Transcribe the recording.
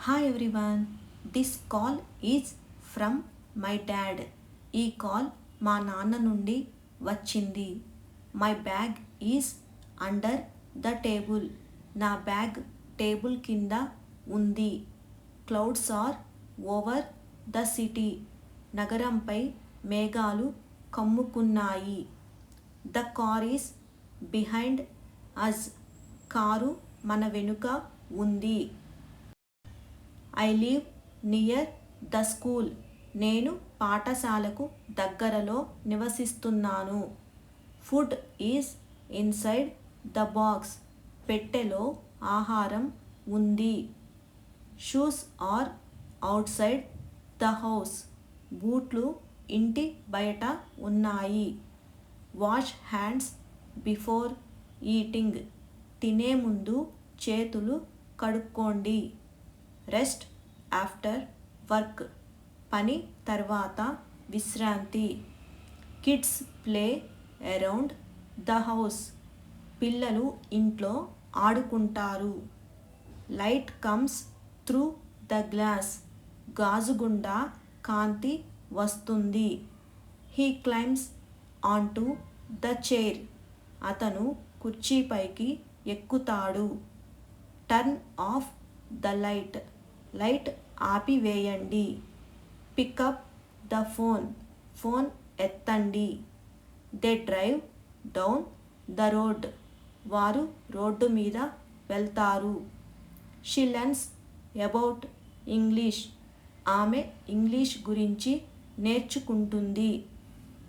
Hi everyone, this call is from my dad. ఈ call మా నాన్న నుండి వచ్చింది. My bag is under the table. నా బ్యాగ్ టేబుల్ కింద ఉంది. Clouds are over the city. నగరంపై మేఘాలు కమ్ముకున్నాయి. The car is behind us. కారు మన వెనుక ఉంది. I live near the school. నేను పాఠశాలకు దగ్గరలో నివసిస్తున్నాను. Food is inside the box. పెట్టెలో ఆహారం ఉంది. Shoes are outside the house. బూట్లు ఇంటి బయట ఉన్నాయి. Wash hands before eating. తినే ముందు చేతులు కడుక్కోండి. Rest after work. పని తర్వాత విశ్రాంతి. Kids play around the house. పిల్లలు ఇంట్లో ఆడుకుంటారు. Light comes through the glass. గాజు గుండా కాంతి వస్తుంది. He climbs on to the chair. అతను కుర్చీపైకి ఎక్కుతాడు. Turn off the light. Light ఆపివేయండి. Pick up the phone. ఫోన్ ఎత్తండి. They drive down the road. వారు రోడ్డు మీద వెళ్తారు. She learns about English. ఆమె ఇంగ్లీష్ గురించి నేర్చుకుంటుంది.